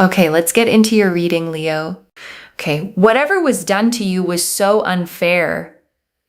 Okay, let's get into your reading, Leo. Okay, whatever was done to you was so unfair.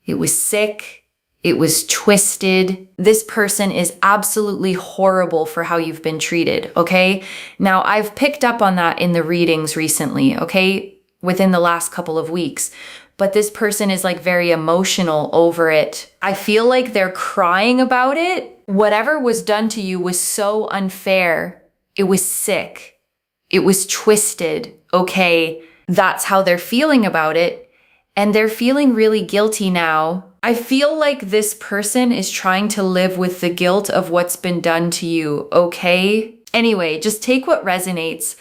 It was sick. It was twisted. This person is absolutely horrible for how you've been treated, okay? Now, I've picked up on that in the readings recently, okay? Within the last couple of weeks. But this person is like very emotional over it. I feel like they're crying about it. Whatever was done to you was so unfair. It was sick. It was twisted, okay? That's how they're feeling about it. And they're feeling really guilty now. I feel like this person is trying to live with the guilt of what's been done to you, okay? Anyway, just take what resonates,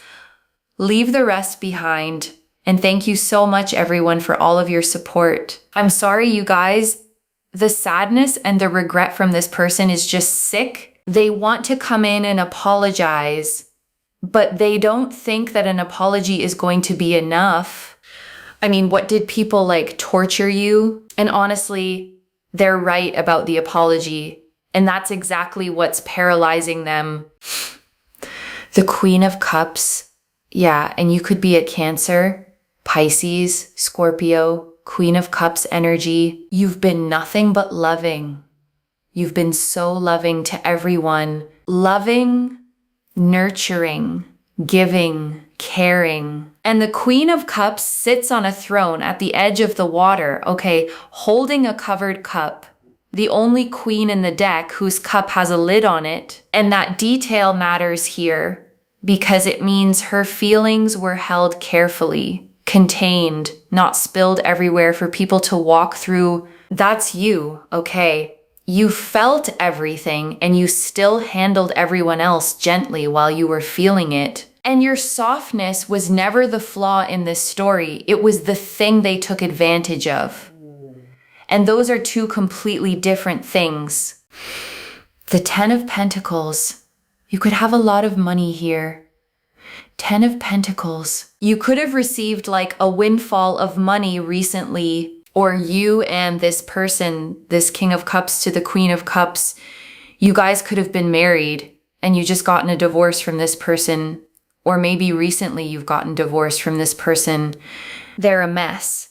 leave the rest behind, and thank you so much, everyone, for all of your support. I'm sorry, you guys. The sadness and the regret from this person is just sick. They want to come in and apologize, but they don't think that an apology is going to be enough. I mean, what did people like torture you? And honestly, they're right about the apology. And that's exactly what's paralyzing them. The Queen of Cups. Yeah, and you could be a Cancer, Pisces, Scorpio, Queen of Cups energy. You've been nothing but loving. You've been so loving to everyone. Loving, nurturing, giving, caring. And the Queen of Cups sits on a throne at the edge of the water, okay, holding a covered cup. The only queen in the deck whose cup has a lid on it. And that detail matters here because it means her feelings were held carefully, contained, not spilled everywhere for people to walk through. That's you, okay? You felt everything and you still handled everyone else gently while you were feeling it. And your softness was never the flaw in this story. It was the thing they took advantage of. And those are two completely different things. The Ten of Pentacles. You could have a lot of money here. Ten of Pentacles. You could have received like a windfall of money recently, or you and this person, this King of Cups to the Queen of Cups, you guys could have been married and you just gotten a divorce from this person. Or maybe recently you've gotten divorced from this person. They're a mess.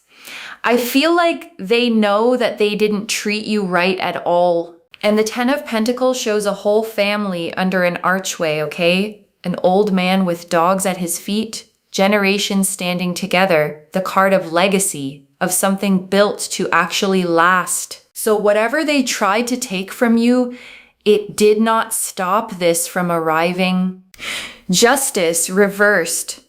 I feel like they know that they didn't treat you right at all. And the Ten of Pentacles shows a whole family under an archway, okay? An old man with dogs at his feet, generations standing together, the card of legacy, of something built to actually last. So whatever they tried to take from you, it did not stop this from arriving. Justice reversed.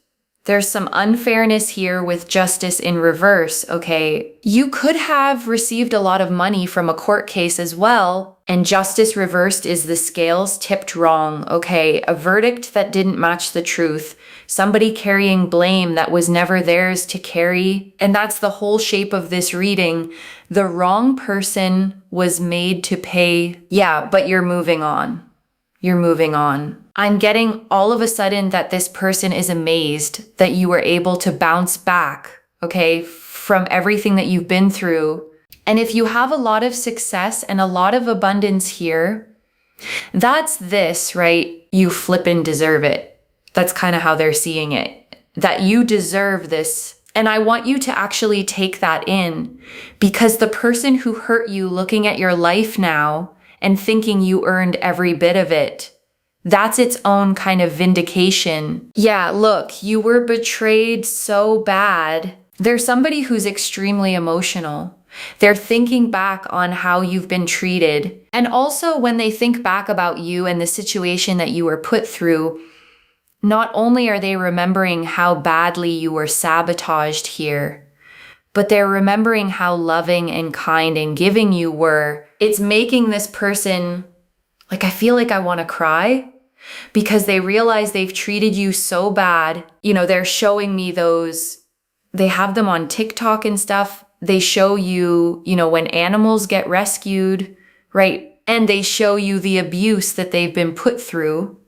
There's some unfairness here with justice in reverse, okay? You could have received a lot of money from a court case as well, and justice reversed is the scales tipped wrong, okay? A verdict that didn't match the truth. Somebody carrying blame that was never theirs to carry. And that's the whole shape of this reading. The wrong person was made to pay. Yeah, but you're moving on. You're moving on. I'm getting all of a sudden that this person is amazed that you were able to bounce back, okay, from everything that you've been through. And if you have a lot of success and a lot of abundance here, that's this, right? You flippin' deserve it. That's kind of how they're seeing it, that you deserve this. And I want you to actually take that in, because the person who hurt you looking at your life now and thinking you earned every bit of it, that's its own kind of vindication. Yeah, look, you were betrayed so bad. There's somebody who's extremely emotional. They're thinking back on how you've been treated. And also when they think back about you and the situation that you were put through, not only are they remembering how badly you were sabotaged here, but they're remembering how loving and kind and giving you were. It's making this person, like, I feel like I want to cry because they realize they've treated you so bad. You know, they're showing me those, they have them on TikTok and stuff. They show you, you know, when animals get rescued, right? And they show you the abuse that they've been put through.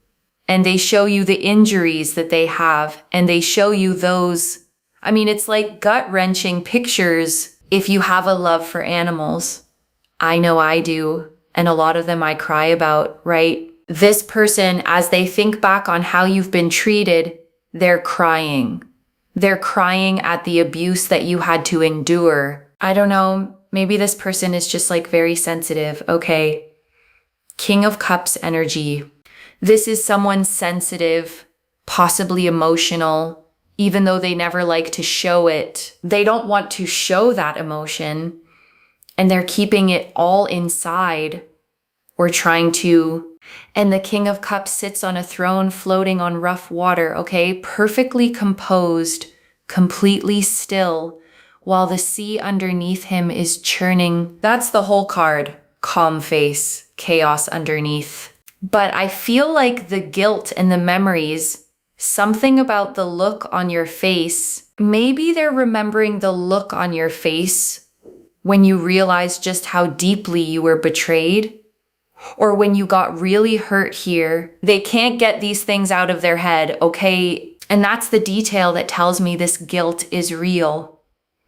And they show you the injuries that they have. And they show you those, I mean, it's like gut-wrenching pictures if you have a love for animals. I know I do. And a lot of them I cry about, right? This person, as they think back on how you've been treated, they're crying. They're crying at the abuse that you had to endure. I don't know, maybe this person is just like very sensitive. Okay. King of Cups energy. This is someone sensitive, possibly emotional, even though they never like to show it. They don't want to show that emotion, and they're keeping it all inside or trying to. And the King of Cups sits on a throne floating on rough water, okay? Perfectly composed, completely still, while the sea underneath him is churning. That's the whole card. Calm face, chaos underneath. But I feel like the guilt and the memories, something about the look on your face, maybe they're remembering the look on your face when you realized just how deeply you were betrayed, or when you got really hurt here. They can't get these things out of their head, okay? And that's the detail that tells me this guilt is real.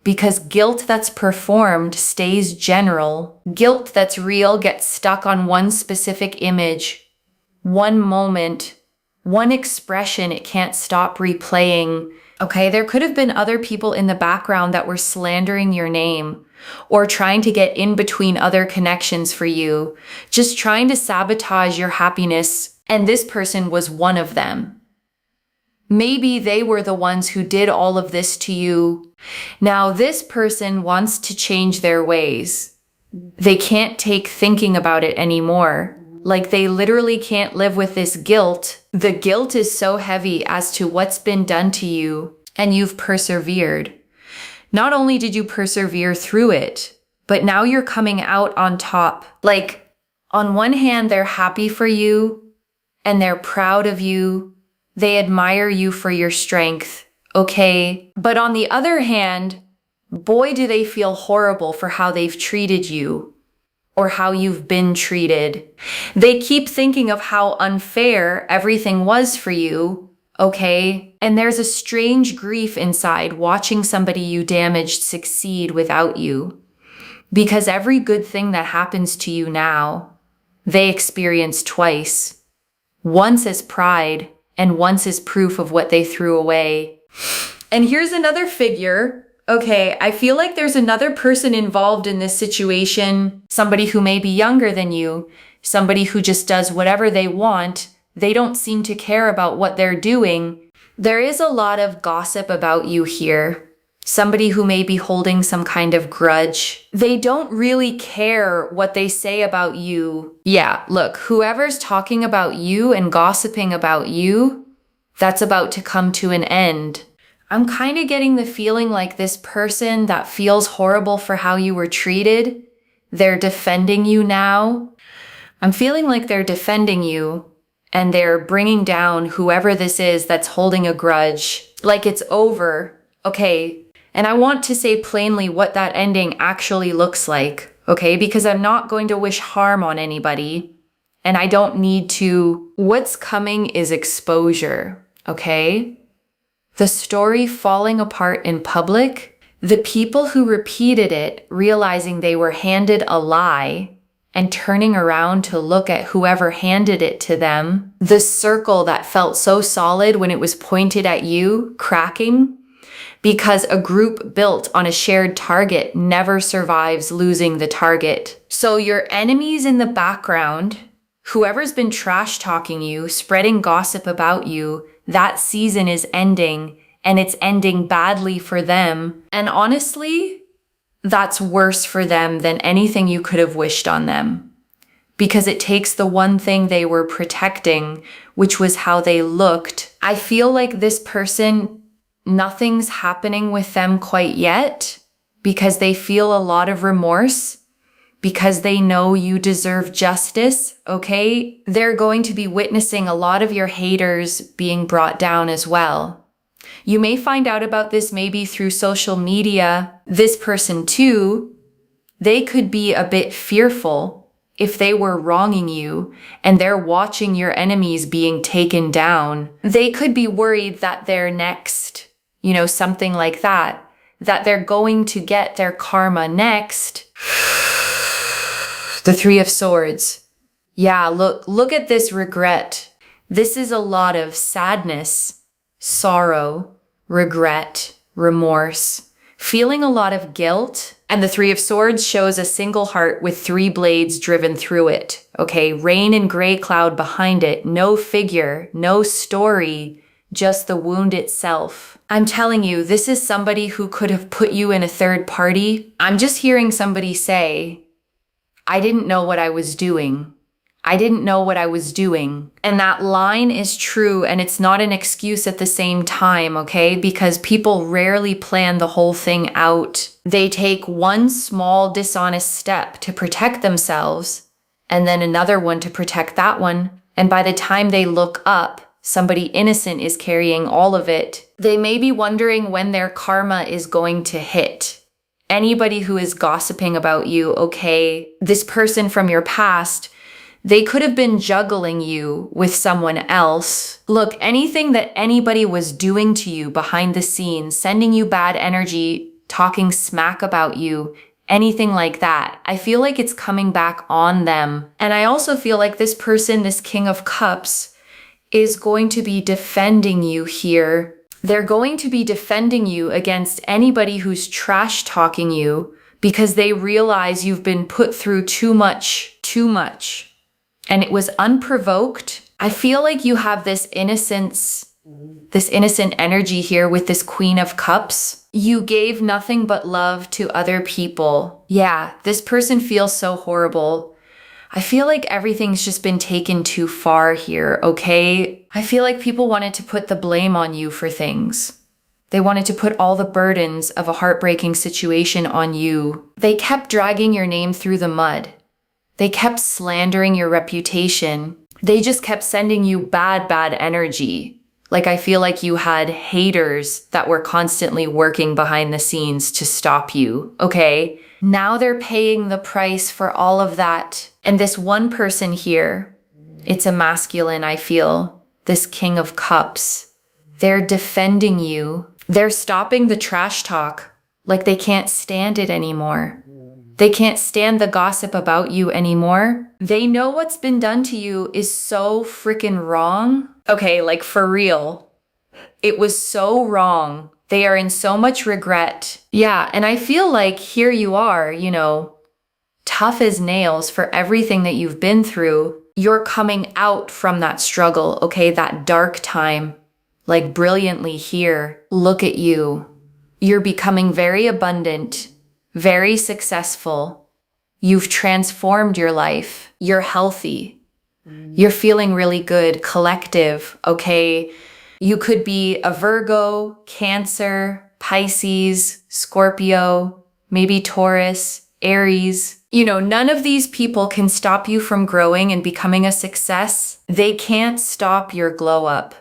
Because guilt that's performed stays general. Guilt that's real gets stuck on one specific image, one moment, one expression it can't stop replaying. Okay, there could have been other people in the background that were slandering your name or trying to get in between other connections for you, just trying to sabotage your happiness, and this person was one of them. Maybe they were the ones who did all of this to you. Now, this person wants to change their ways. They can't take thinking about it anymore. Like they literally can't live with this guilt. The guilt is so heavy as to what's been done to you, and you've persevered. Not only did you persevere through it, but now you're coming out on top. Like, on one hand, they're happy for you, and they're proud of you. They admire you for your strength, okay? But on the other hand, boy, do they feel horrible for how they've treated you or how you've been treated. They keep thinking of how unfair everything was for you, okay? And there's a strange grief inside watching somebody you damaged succeed without you. Because every good thing that happens to you now, they experience twice. Once as pride, and once is proof of what they threw away. And here's another figure. Okay, I feel like there's another person involved in this situation, somebody who may be younger than you, somebody who just does whatever they want. They don't seem to care about what they're doing. There is a lot of gossip about you here. Somebody who may be holding some kind of grudge. They don't really care what they say about you. Yeah, look, whoever's talking about you and gossiping about you, that's about to come to an end. I'm kind of getting the feeling like this person that feels horrible for how you were treated, they're defending you now. I'm feeling like they're defending you and they're bringing down whoever this is that's holding a grudge. Like it's over. Okay. And I want to say plainly what that ending actually looks like, okay? Because I'm not going to wish harm on anybody, and I don't need to. What's coming is exposure, okay? The story falling apart in public, the people who repeated it realizing they were handed a lie and turning around to look at whoever handed it to them, the circle that felt so solid when it was pointed at you, cracking, because a group built on a shared target never survives losing the target. So your enemies in the background, whoever's been trash talking you, spreading gossip about you, that season is ending, and it's ending badly for them. And honestly, that's worse for them than anything you could have wished on them. Because it takes the one thing they were protecting, which was how they looked. I feel like this person, nothing's happening with them quite yet because they feel a lot of remorse, because they know you deserve justice, okay? They're going to be witnessing a lot of your haters being brought down as well. You may find out about this maybe through social media. This person too, they could be a bit fearful if they were wronging you and they're watching your enemies being taken down. They could be worried that they're next. You know, something like that they're going to get their karma next. The Three of Swords. Yeah, look at this regret. This is a lot of sadness, sorrow, regret, remorse, feeling a lot of guilt. And the Three of Swords shows a single heart with 3 blades driven through it. Okay, rain and gray cloud behind it, no figure, no story, just the wound itself. I'm telling you, this is somebody who could have put you in a third party. I'm just hearing somebody say, I didn't know what I was doing. I didn't know what I was doing. And that line is true, and it's not an excuse at the same time, okay? Because people rarely plan the whole thing out. They take one small dishonest step to protect themselves, and then another one to protect that one. And by the time they look up, somebody innocent is carrying all of it. They may be wondering when their karma is going to hit. Anybody who is gossiping about you, okay, this person from your past, they could have been juggling you with someone else. Look, anything that anybody was doing to you behind the scenes, sending you bad energy, talking smack about you, anything like that, I feel like it's coming back on them. And I also feel like this person, this King of Cups, is going to be defending you here. They're going to be defending you against anybody who's trash talking you because they realize you've been put through too much. And it was unprovoked. I feel like you have this innocent energy here with this Queen of Cups. You gave nothing but love to other people. Yeah, this person feels so horrible. I feel like everything's just been taken too far here, okay? I feel like people wanted to put the blame on you for things. They wanted to put all the burdens of a heartbreaking situation on you. They kept dragging your name through the mud. They kept slandering your reputation. They just kept sending you bad energy. Like, I feel like you had haters that were constantly working behind the scenes to stop you, okay? Now they're paying the price for all of that. And this one person here, it's a masculine, I feel, this King of Cups. They're defending you. They're stopping the trash talk. Like, they can't stand it anymore. They can't stand the gossip about you anymore. They know what's been done to you is so freaking wrong. Okay, like, for real. It was so wrong. They are in so much regret. Yeah, and I feel like here you are, tough as nails for everything that you've been through. You're coming out from that struggle, okay, that dark time, like, brilliantly here. Look at you. You're becoming very abundant, very successful. You've transformed your life. You're healthy. You're feeling really good, collective, okay? You could be a Virgo, Cancer, Pisces, Scorpio, maybe Taurus, Aries. None of these people can stop you from growing and becoming a success. They can't stop your glow up.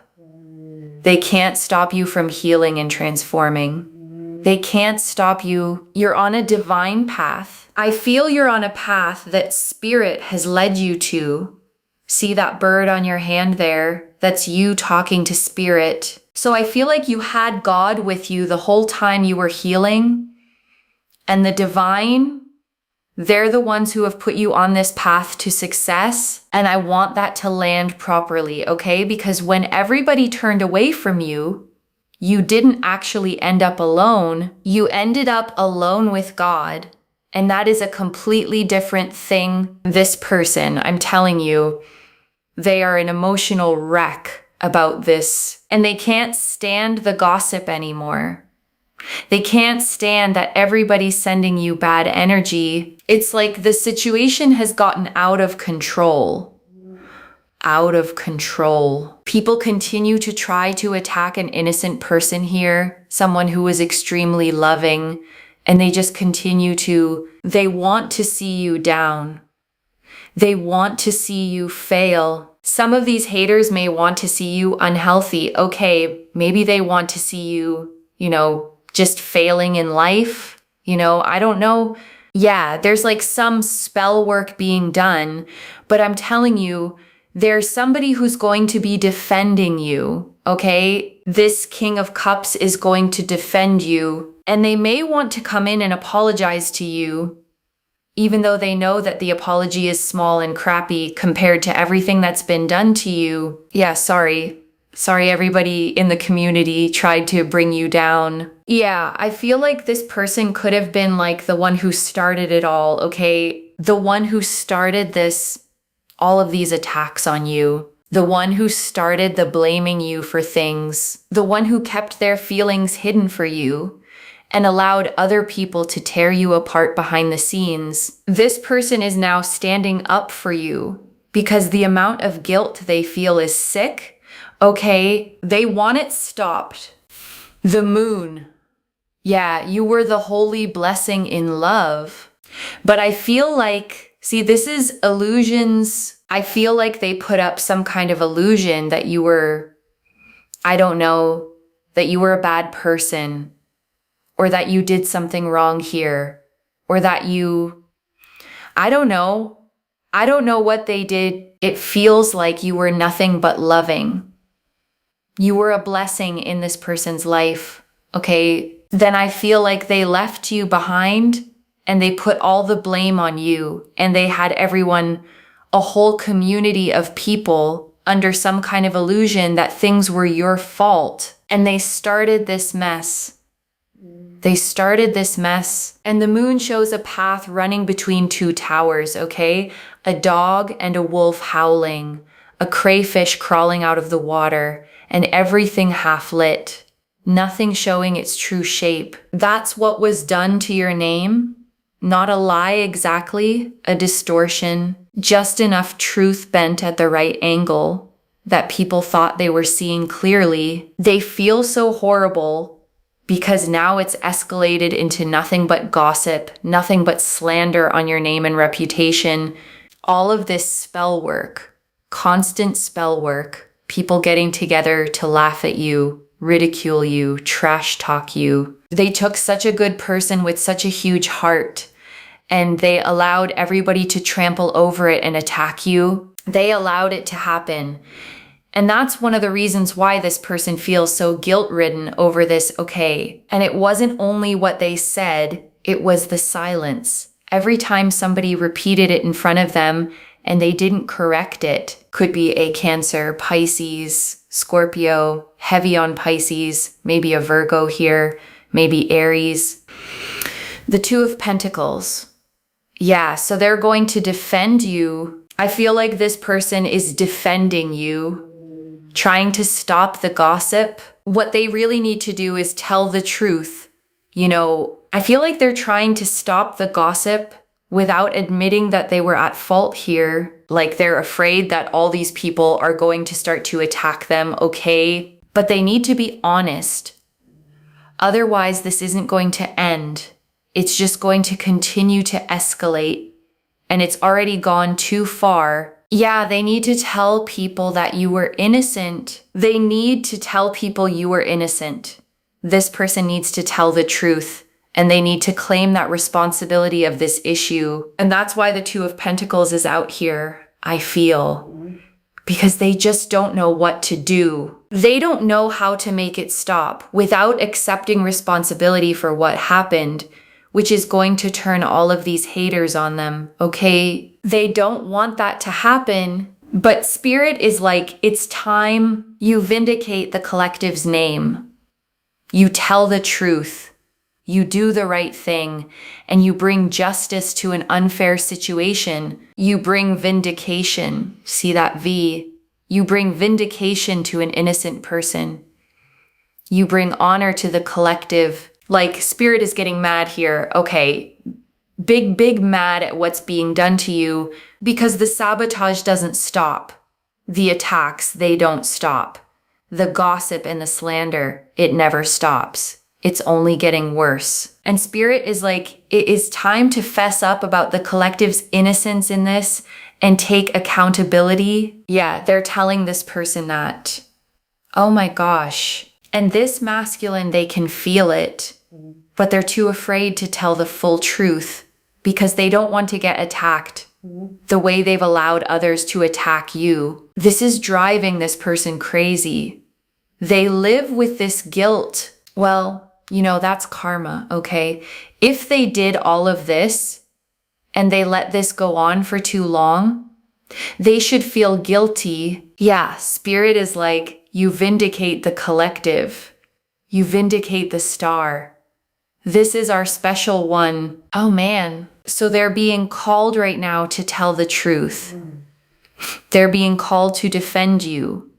They can't stop you from healing and transforming. They can't stop you. You're on a divine path. I feel you're on a path that Spirit has led you to. See that bird on your hand there? That's you talking to Spirit. So I feel like you had God with you the whole time you were healing. And the divine, they're the ones who have put you on this path to success. And I want that to land properly, okay? Because when everybody turned away from you, you didn't actually end up alone. You ended up alone with God. And that is a completely different thing. This person, I'm telling you, they are an emotional wreck about this. And they can't stand the gossip anymore. They can't stand that everybody's sending you bad energy. It's like the situation has gotten out of control. Out of control. People continue to try to attack an innocent person here, someone who is extremely loving, and they just continue to, they want to see you down. They want to see you fail. Some of these haters may want to see you unhealthy. Okay, maybe they want to see you, just failing in life. I don't know. Yeah, there's like some spell work being done, but I'm telling you, there's somebody who's going to be defending you, okay? This King of Cups is going to defend you, and they may want to come in and apologize to you, even though they know that the apology is small and crappy compared to everything that's been done to you. Yeah, sorry. Sorry, everybody in the community tried to bring you down. Yeah, I feel like this person could have been like the one who started it all, okay? The one who started all of these attacks on you. The one who started the blaming you for things. The one who kept their feelings hidden for you and allowed other people to tear you apart behind the scenes. This person is now standing up for you because the amount of guilt they feel is sick. Okay, they want it stopped. The moon. Yeah, you were the holy blessing in love. But I feel like, see, this is illusions. I feel like they put up some kind of illusion that you were, I don't know, that you were a bad person, or that you did something wrong here, or that I don't know. I don't know what they did. It feels like you were nothing but loving. You were a blessing in this person's life, okay? Then I feel like they left you behind and they put all the blame on you, and they had everyone, a whole community of people, under some kind of illusion that things were your fault. And they started this mess. They started this mess. And the moon shows a path running between two towers, okay? A dog and a wolf howling, a crayfish crawling out of the water, and everything half lit, nothing showing its true shape. That's what was done to your name. Not a lie exactly, a distortion, just enough truth bent at the right angle that people thought they were seeing clearly. They feel so horrible because now it's escalated into nothing but gossip, nothing but slander on your name and reputation. All of this spell work, constant spell work. People getting together to laugh at you, ridicule you, trash talk you. They took such a good person with such a huge heart, and they allowed everybody to trample over it and attack you. They allowed it to happen. And that's one of the reasons why this person feels so guilt-ridden over this, okay? And it wasn't only what they said, it was the silence. Every time somebody repeated it in front of them and they didn't correct it, could be a Cancer, Pisces, Scorpio, heavy on Pisces, maybe a Virgo here, maybe Aries. The Two of Pentacles. Yeah, so they're going to defend you. I feel like this person is defending you, trying to stop the gossip. What they really need to do is tell the truth. You know, I feel like they're trying to stop the gossip without admitting that they were at fault here. Like they're afraid that all these people are going to start to attack them, okay? But they need to be honest. Otherwise, this isn't going to end. It's just going to continue to escalate. And it's already gone too far. Yeah, they need to tell people that you were innocent. They need to tell people you were innocent. This person needs to tell the truth. And they need to claim that responsibility of this issue. And that's why the Two of Pentacles is out here, I feel. Because they just don't know what to do. They don't know how to make it stop without accepting responsibility for what happened, which is going to turn all of these haters on them, okay? They don't want that to happen, but Spirit is like, it's time you vindicate the collective's name. You tell the truth. You do the right thing, and you bring justice to an unfair situation. You bring vindication. See that V? You bring vindication to an innocent person. You bring honor to the collective. Like, Spirit is getting mad here. Okay, big mad at what's being done to you because the sabotage doesn't stop. The attacks, they don't stop. The gossip and the slander, it never stops. It's only getting worse. And Spirit is like, it is time to fess up about the collective's innocence in this and take accountability. Yeah, they're telling this person that. Oh my gosh. And this masculine, they can feel it, but they're too afraid to tell the full truth because they don't want to get attacked the way they've allowed others to attack you. This is driving this person crazy. They live with this guilt. Well, you know, that's karma, okay? If they did all of this and they let this go on for too long, they should feel guilty. Yeah, Spirit is like, You vindicate the collective. You vindicate the star. This is our special one. Oh man. So they're being called right now to tell the truth. They're being called to defend you.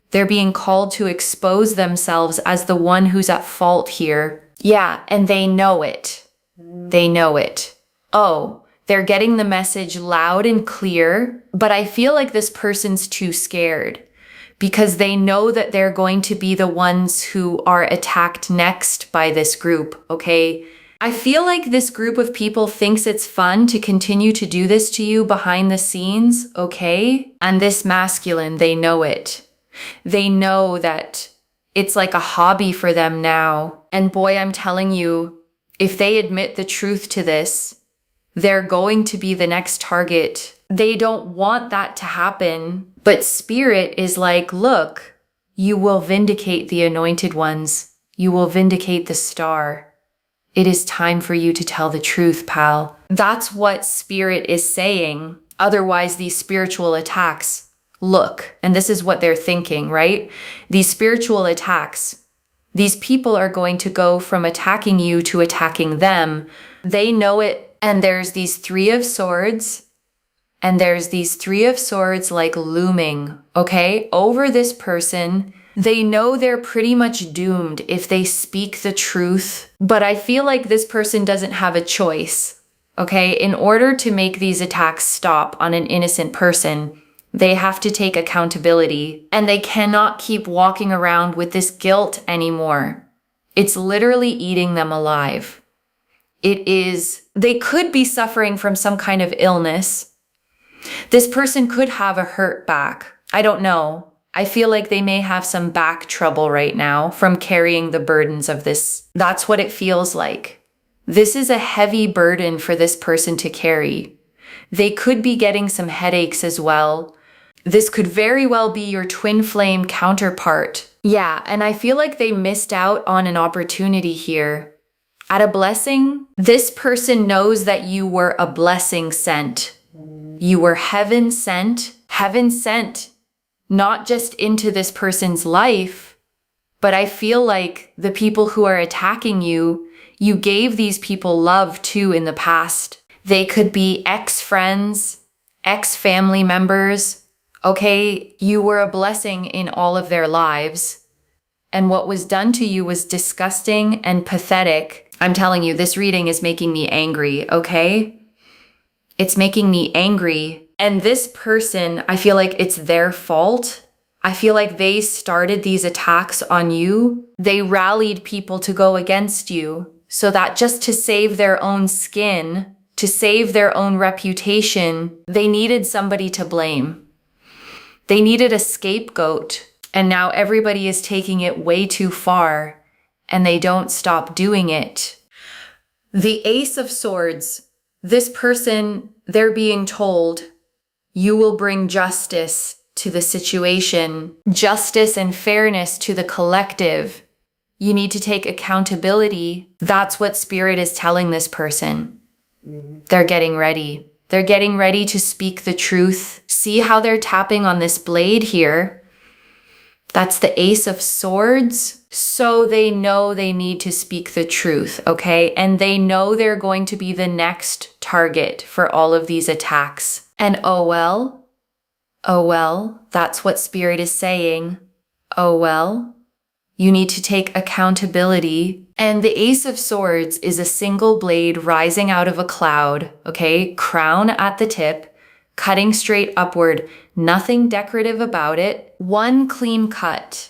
They're being called to expose themselves as the one who's at fault here. Yeah, and they know it. They know it. Oh, they're getting the message loud and clear, but I feel like this person's too scared because they know that they're going to be the ones who are attacked next by this group, okay? I feel like this group of people thinks it's fun to continue to do this to you behind the scenes, okay? And this masculine, they know it. They know that it's like a hobby for them now. And boy, I'm telling you, if they admit the truth to this, they're going to be the next target. They don't want that to happen. But Spirit is like, look, you will vindicate the anointed ones. You will vindicate the star. It is time for you to tell the truth, pal. That's what Spirit is saying. Otherwise, these spiritual attacks, look, and this is what they're thinking, right? These spiritual attacks, these people are going to go from attacking you to attacking them. They know it. And there's these Three of Swords. And there's these Three of Swords like looming, okay, over this person. They know they're pretty much doomed if they speak the truth. But I feel like this person doesn't have a choice, okay? In order to make these attacks stop on an innocent person, they have to take accountability. And they cannot keep walking around with this guilt anymore. It's literally eating them alive. It is, they could be suffering from some kind of illness. This person could have a hurt back. I don't know. I feel like they may have some back trouble right now from carrying the burdens of this. That's what it feels like. This is a heavy burden for this person to carry. They could be getting some headaches as well. This could very well be your twin flame counterpart. Yeah, and I feel like they missed out on an opportunity here. At a blessing, this person knows that you were a blessing sent. You were heaven sent, not just into this person's life, but I feel like the people who are attacking you, you gave these people love too in the past. They could be ex-friends, ex-family members. Okay, you were a blessing in all of their lives. And what was done to you was disgusting and pathetic. I'm telling you, this reading is making me angry, okay? It's making me angry. And this person, I feel like it's their fault. I feel like they started these attacks on you. They rallied people to go against you so that just to save their own skin, to save their own reputation, they needed somebody to blame. They needed a scapegoat. And now everybody is taking it way too far and they don't stop doing it. The Ace of Swords, this person, they're being told, you will bring justice to the situation, justice and fairness to the collective. You need to take accountability. That's what Spirit is telling this person. They're getting ready. They're getting ready to speak the truth. See how they're tapping on this blade here? That's the Ace of Swords. So they know they need to speak the truth, okay? And they know they're going to be the next target for all of these attacks. And oh well, that's what Spirit is saying. Oh well, you need to take accountability. And the Ace of Swords is a single blade rising out of a cloud, okay? Crown at the tip, cutting straight upward, nothing decorative about it. One clean cut,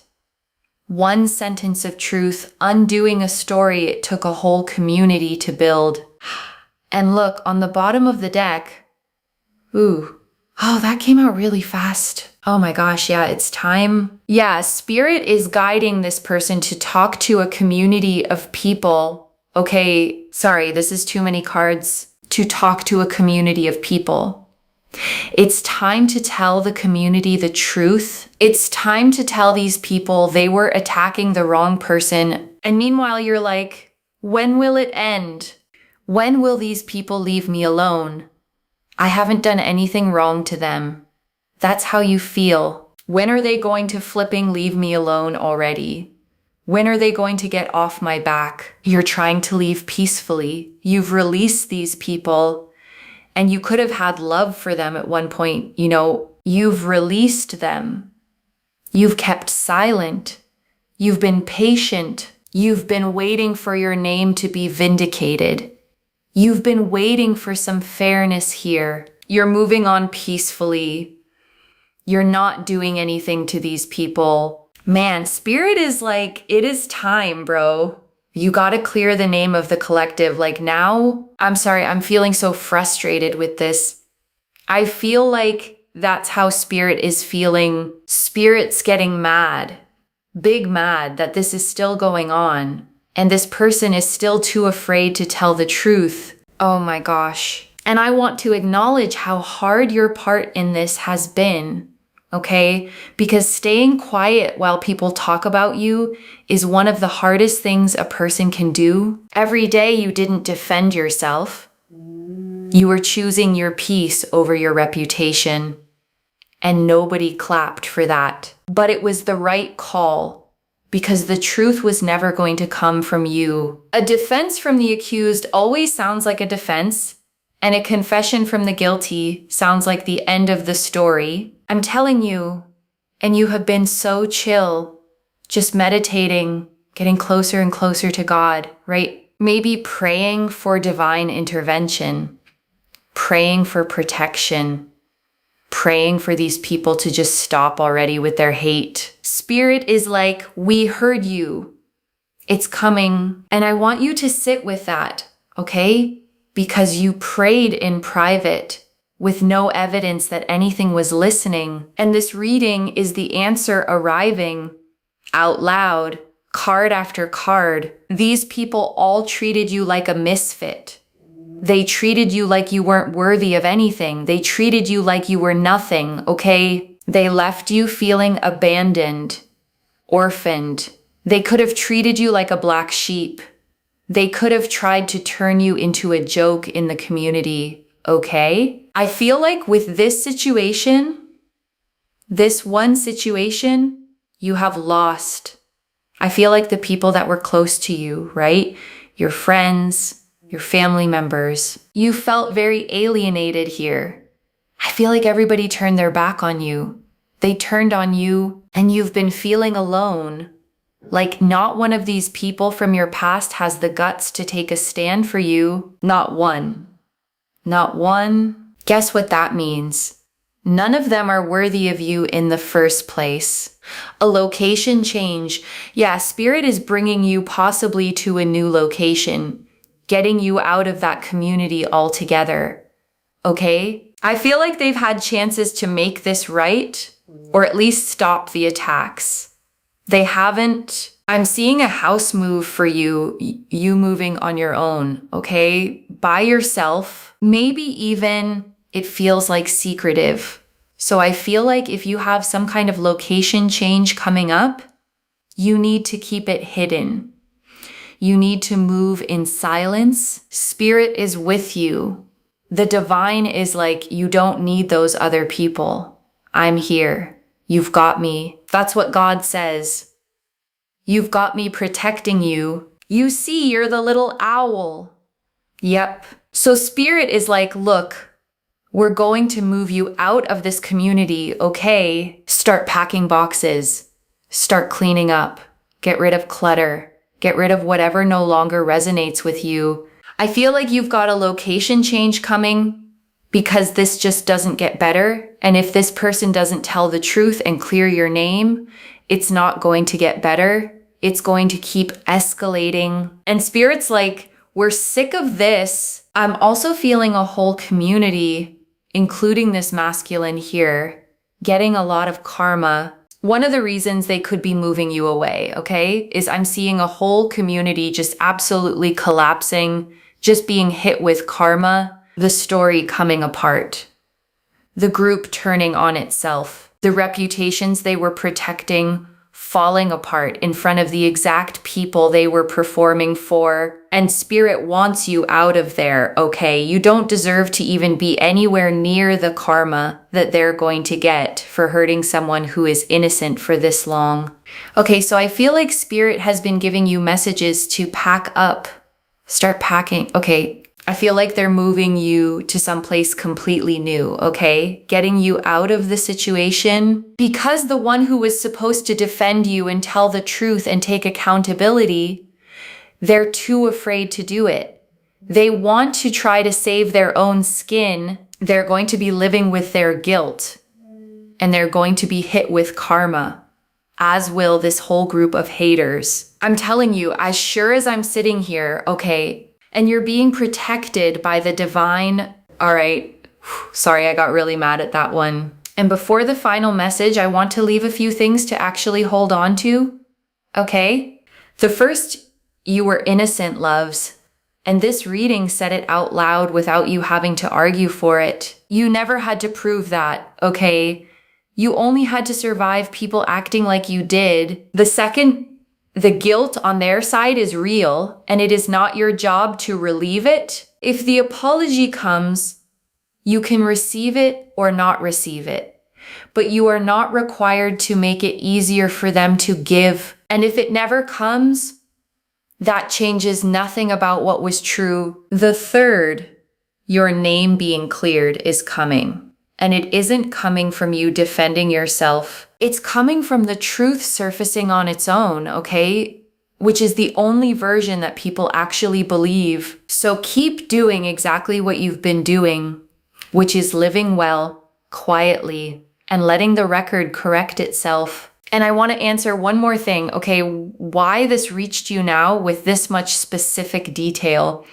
one sentence of truth, undoing a story it took a whole community to build. And look, on the bottom of the deck, ooh, oh, that came out really fast. Oh my gosh, yeah, it's time. Yeah, Spirit is guiding this person to talk to a community of people. Okay, sorry, this is too many cards. To talk to a community of people. It's time to tell the community the truth. It's time to tell these people they were attacking the wrong person. And meanwhile, you're like, when will it end? When will these people leave me alone? I haven't done anything wrong to them. That's how you feel. When are they going to flipping leave me alone already? When are they going to get off my back? You're trying to leave peacefully. You've released these people, and you could have had love for them at one point. You've released them. You've kept silent. You've been patient. You've been waiting for your name to be vindicated. You've been waiting for some fairness here. You're moving on peacefully. You're not doing anything to these people. Man, Spirit is like, it is time, bro. You got to clear the name of the collective. Now, I'm sorry, I'm feeling so frustrated with this. I feel like that's how Spirit is feeling. Spirit's getting mad, big mad that this is still going on. And this person is still too afraid to tell the truth. Oh my gosh. And I want to acknowledge how hard your part in this has been. Okay? Because staying quiet while people talk about you is one of the hardest things a person can do. Every day you didn't defend yourself. You were choosing your peace over your reputation. And nobody clapped for that. But it was the right call, because the truth was never going to come from you. A defense from the accused always sounds like a defense, and a confession from the guilty sounds like the end of the story. I'm telling you, and you have been so chill, just meditating, getting closer and closer to God, right? Maybe praying for divine intervention, praying for protection, praying for these people to just stop already with their hate. Spirit is like, we heard you. It's coming. And I want you to sit with that, okay? Because you prayed in private with no evidence that anything was listening. And this reading is the answer arriving out loud, card after card. These people all treated you like a misfit. They treated you like you weren't worthy of anything. They treated you like you were nothing, okay? They left you feeling abandoned, orphaned. They could have treated you like a black sheep. They could have tried to turn you into a joke in the community, okay? I feel like with this situation, this one situation, you have lost. I feel like the people that were close to you, right? Your friends, your family members. You felt very alienated here. I feel like everybody turned their back on you. They turned on you, and you've been feeling alone. Like not one of these people from your past has the guts to take a stand for you. Not one. Not one. Guess what that means? None of them are worthy of you in the first place. A location change. Yeah, Spirit is bringing you possibly to a new location, getting you out of that community altogether. Okay? I feel like they've had chances to make this right, or at least stop the attacks. They haven't. I'm seeing a house move for you, you moving on your own, okay? By yourself. Maybe even it feels like secretive. So I feel like if you have some kind of location change coming up, you need to keep it hidden. You need to move in silence. Spirit is with you. The divine is like, you don't need those other people. I'm here. You've got me. That's what God says. You've got me protecting you. You see, you're the little owl. Yep. So Spirit is like, look, we're going to move you out of this community, okay? Start packing boxes. Start cleaning up. Get rid of clutter. Get rid of whatever no longer resonates with you. I feel like you've got a location change coming because this just doesn't get better. And if this person doesn't tell the truth and clear your name, it's not going to get better. It's going to keep escalating. And Spirit's like, we're sick of this. I'm also feeling a whole community, including this masculine here, getting a lot of karma. One of the reasons they could be moving you away, okay, is I'm seeing a whole community just absolutely collapsing, just being hit with karma, the story coming apart, the group turning on itself, the reputations they were protecting falling apart in front of the exact people they were performing for. And spirit wants you out of there, okay? You don't deserve to even be anywhere near the karma that they're going to get for hurting someone who is innocent for this long. Okay, so I feel like spirit has been giving you messages to pack up. Start packing. Okay, I feel like they're moving you to someplace completely new, okay? Getting you out of the situation because the one who was supposed to defend you and tell the truth and take accountability, they're too afraid to do it. They want to try to save their own skin. They're going to be living with their guilt and they're going to be hit with karma, as will this whole group of haters. I'm telling you, as sure as I'm sitting here, okay, and you're being protected by the divine. All right. Sorry, I got really mad at that one. And before the final message, I want to leave a few things to actually hold on to. Okay? The first, you were innocent, loves. And this reading said it out loud without you having to argue for it. You never had to prove that, okay? You only had to survive people acting like you did. The second, the guilt on their side is real, and it is not your job to relieve it. If the apology comes, you can receive it or not receive it, but you are not required to make it easier for them to give. And if it never comes, that changes nothing about what was true. The third, your name being cleared is coming. And it isn't coming from you defending yourself. It's coming from the truth surfacing on its own, okay? Which is the only version that people actually believe. So keep doing exactly what you've been doing, which is living well, quietly, and letting the record correct itself. And I want to answer one more thing, okay? Why this reached you now with this much specific detail?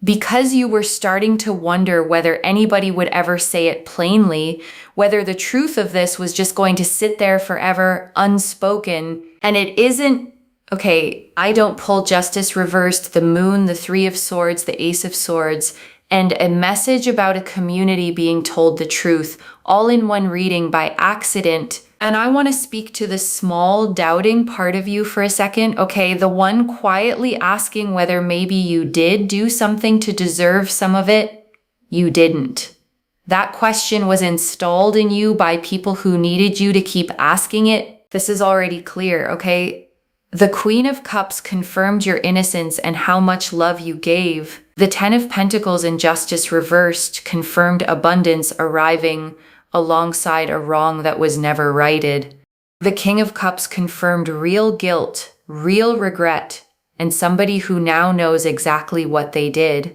Because you were starting to wonder whether anybody would ever say it plainly, whether the truth of this was just going to sit there forever unspoken. And it isn't, okay, I don't pull justice reversed, the moon, the 3 of swords, the ace of swords, and a message about a community being told the truth, all in one reading by accident. And I want to speak to the small doubting part of you for a second. Okay, the one quietly asking whether maybe you did do something to deserve some of it. You didn't. That question was installed in you by people who needed you to keep asking it. This is already clear, okay? The Queen of Cups confirmed your innocence and how much love you gave. The 10 of Pentacles in justice reversed confirmed abundance arriving alongside a wrong that was never righted. The King of Cups confirmed real guilt, real regret, and somebody who now knows exactly what they did.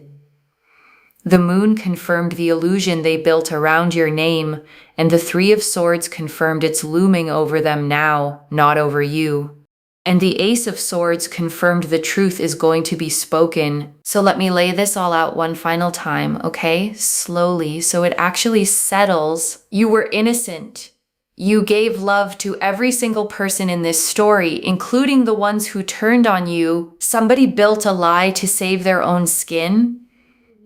The Moon confirmed the illusion they built around your name, and the 3 of Swords confirmed it's looming over them now, not over you. And the Ace of Swords confirmed the truth is going to be spoken. So let me lay this all out one final time, okay? Slowly, so it actually settles. You were innocent. You gave love to every single person in this story, including the ones who turned on you. Somebody built a lie to save their own skin,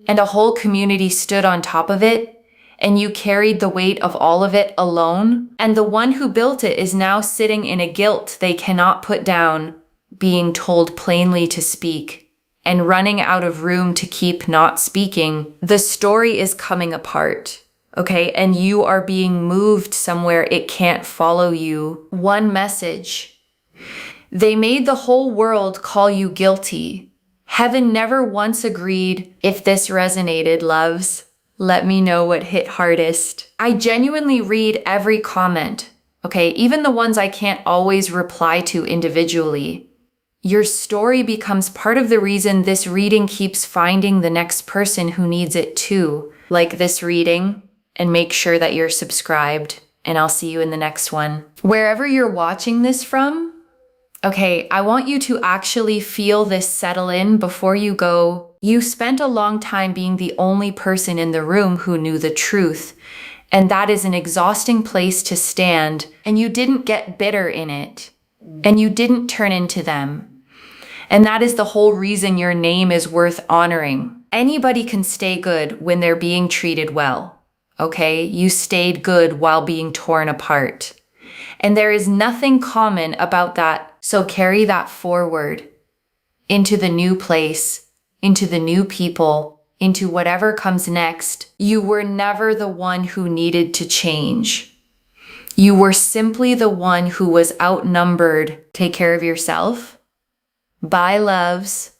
and a whole community stood on top of it. And you carried the weight of all of it alone. And the one who built it is now sitting in a guilt they cannot put down, being told plainly to speak, and running out of room to keep not speaking. The story is coming apart, okay? And you are being moved somewhere it can't follow you. One message. They made the whole world call you guilty. Heaven never once agreed. If this resonated, loves, let me know what hit hardest. I genuinely read every comment, okay? Even the ones I can't always reply to individually. Your story becomes part of the reason this reading keeps finding the next person who needs it too. Like this reading, and make sure that you're subscribed, and I'll see you in the next one. Wherever you're watching this from, okay, I want you to actually feel this settle in before you go. You spent a long time being the only person in the room who knew the truth, and that is an exhausting place to stand, and you didn't get bitter in it, and you didn't turn into them. And that is the whole reason your name is worth honoring. Anybody can stay good when they're being treated well, okay? You stayed good while being torn apart. And there is nothing common about that. So carry that forward into the new place, into the new people, into whatever comes next. You were never the one who needed to change. You were simply the one who was outnumbered. Take care of yourself. Bye, loves.